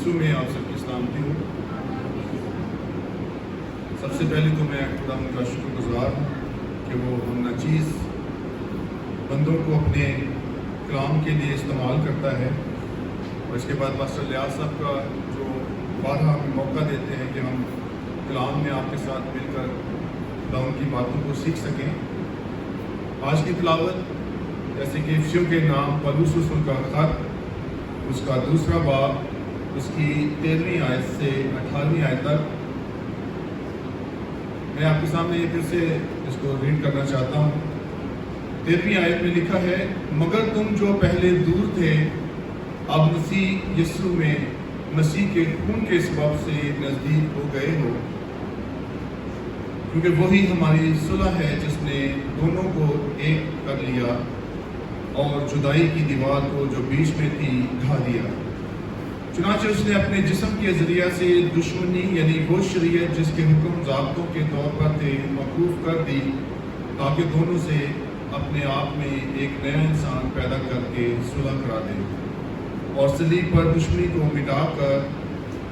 यीशु में आप सबकी सलामती हो। सबसे पहले तो मैं खुदा का शुक्रगुजार हूँ कि वो हम नाचीज़ बंदों को अपने कलाम के लिए इस्तेमाल करता है। और इसके बाद पास्टर लियाज साहब का जो बार हमें मौका देते हैं कि हम कलाम में आपके साथ मिलकर खुदा उनकी बातों को सीख सकें। आज की तिलावत जैसे कि इफिसियों के नाम पौलुस उनका खत उसका दूसरा बाब उसकी 13वीं आयत से 18वीं आयत तक मैं आपके सामने फिर से इसको रीड करना चाहता हूँ। 13वीं आयत में लिखा है, मगर तुम जो पहले दूर थे अब मसीह यीशु में मसीह के खून के सबब से नज़दीक हो गए हो, क्योंकि वही हमारी सुलह है जिसने दोनों को एक कर लिया और जुदाई की दीवार को जो बीच में थी ढा दिया। चुनांचे उसने अपने जिस्म के जरिया से दुश्मनी यानी वो शरीयत जिसके हुक्म ज़ाब्तों के तौर पर थे मौकूफ कर दी, ताकि दोनों से अपने आप में एक नया इंसान पैदा करके सुलह करा दे और सलीब पर दुश्मनी को मिटाकर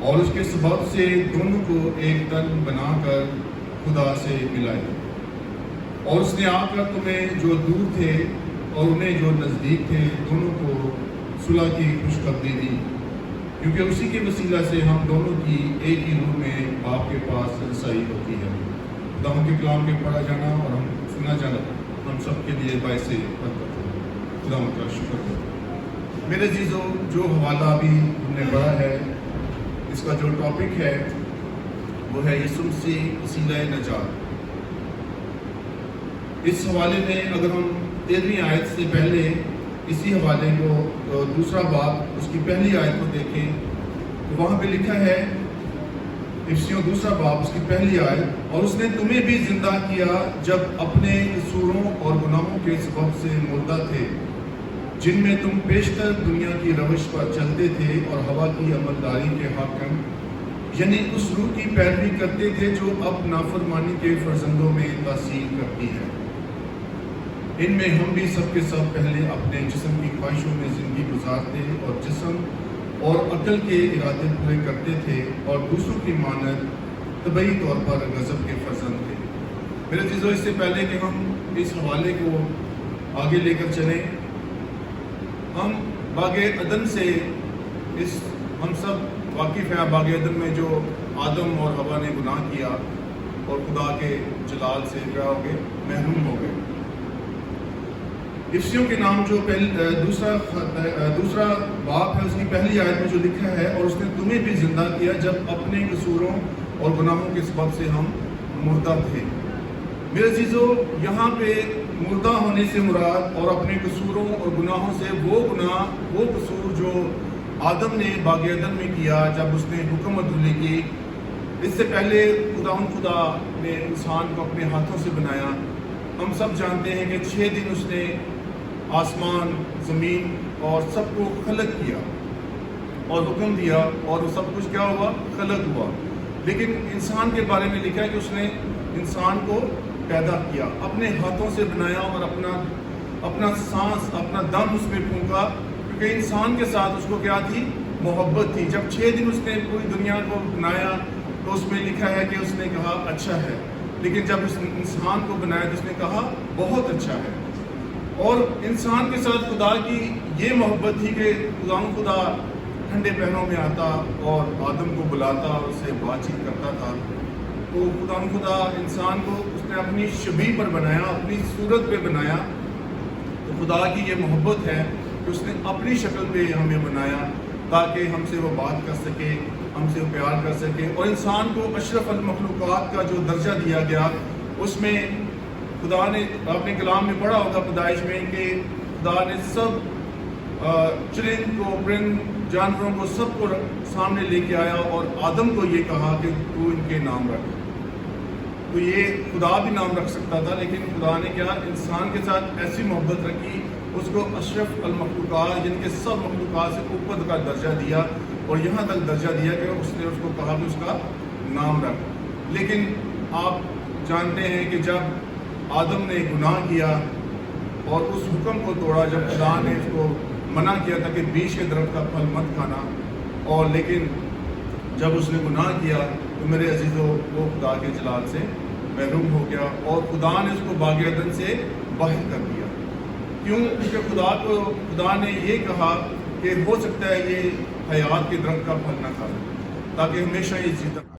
और उसके सबब से दोनों को एक तन बनाकर खुदा से मिलाए। और उसने आकर तुम्हें जो दूर थे और उन्हें जो नज़दीक थे दोनों को सुलह की खुशखबरी दी, क्योंकि उसी के वसीला से हम दोनों की एक ही रूह में बाप के पास रसाई होती है। खुदा के कलाम के पढ़ा जाना और हम सुना जाना हम सब के लिए बायस बरकत हो। खुदा का शुक्र है। मेरे अजीज़ों, जो हवाला अभी हमने पढ़ा है इसका जो टॉपिक है वो है यीशु मसीह वसीला नजात। इस हवाले में अगर हम 13वीं आयत से पहले इसी हवाले को दूसरा बाब उसकी पहली आयत को देखें तो वहाँ पे लिखा है, इफिसियों दूसरा बाब उसकी पहली आयत, और उसने तुम्हें भी जिंदा किया जब अपने कसूरों और गुनाहों के सबब से मुर्दा थे, जिनमें तुम पेशतर दुनिया की रविश पर चलते थे और हवा की अमलदारी के हाकिम यानी उस रूह की पैरवी करते थे जो अब नाफरमानी के फर्जंदों में तासीर करती है। इनमें हम भी सबके सब पहले अपने जिस्म की ख्वाहिशों में ज़िंदगी गुजारते और जिस्म और अकल के इरादे पूरे करते थे और दूसरों की मानद तबई तौर पर गज़ब के फर्जंद थे। मेरे चीज़ों, इससे पहले कि हम इस हवाले को आगे लेकर चलें, हम बागे अदन से हम सब वाकिफ़ हैं। बागे अदन में जो आदम और हवा ने गुनाह किया और खुदा के जलाल से क्या हो गए, महरूम हो गए। इफिसियों के नाम जो दूसरा बाब है उसकी पहली आयत में जो लिखा है, और उसने तुम्हें भी जिंदा किया जब अपने कसूरों और गुनाहों के सबब से हम मुर्दा थे। मेरे चीज़ों, यहाँ पे मुर्दा होने से मुराद और अपने कसूरों और गुनाहों से वो कसूर जो आदम ने बागे अदन में किया जब उसने हुक्म अदुल्ली की। इससे पहले खुदा ने इंसान को अपने हाथों से बनाया। हम सब जानते हैं कि 6 दिन उसने आसमान, ज़मीन और सबको खलक किया और हुक्म दिया और सब कुछ क्या हुआ, खलक हुआ। लेकिन इंसान के बारे में लिखा है कि उसने इंसान को पैदा किया, अपने हाथों से बनाया और अपना सांस, अपना दम उसमें फूंका, क्योंकि इंसान के साथ उसको क्या थी, मोहब्बत थी। जब 6 दिन उसने पूरी दुनिया को बनाया तो उसमें लिखा है कि उसने कहा अच्छा है, लेकिन जब उस इंसान को बनाया तो उसने कहा बहुत अच्छा है। और इंसान के साथ खुदा की ये मोहब्बत थी कि खुदा ठंडे पहनों में आता और आदम को बुलाता और उससे बातचीत करता था। तो खुदा इंसान को उसने अपनी शबीह पर बनाया, अपनी सूरत पे बनाया। तो खुदा की ये मोहब्बत है कि उसने अपनी शक्ल पे हमें बनाया ताकि हमसे वो बात कर सके, हमसे वो प्यार कर सके। और इंसान को अशरफ अल मखलूक़ात का जो दर्जा दिया गया, उसमें खुदा ने अपने कलाम में पढ़ा होगा पैदाइश में कि खुदा ने सब चरिंद को, परिंद, जानवरों को सबको सामने लेके आया और आदम को ये कहा कि तू इनके नाम रख। तो ये खुदा भी नाम रख सकता था, लेकिन खुदा ने क्या, इंसान के साथ ऐसी मोहब्बत रखी, उसको अशरफ अल मखलूक़ात जिनके सब मखलूक़ात से ऊपर का दर्जा दिया और यहाँ तक दर्जा दिया कि उसने उसको कहा कि उसका नाम रख। लेकिन आप जानते हैं कि जब आदम ने गुनाह किया और उस हुक्म को तोड़ा, जब खुदा ने उसको मना किया था कि बीज के दरख्त का फल मत खाना, اور لیکن جب اس نے گناہ کیا تو میرے عزیزوں وہ خدا کے جلال سے محروم ہو گیا اور خدا نے اس کو باغ عدن سے باہر کر دیا. کیوں؟ کیونکہ خدا نے یہ کہا کہ ہو سکتا ہے یہ حیات کے درخت کا پھل نہ کھائے تاکہ ہمیشہ یہ زندہ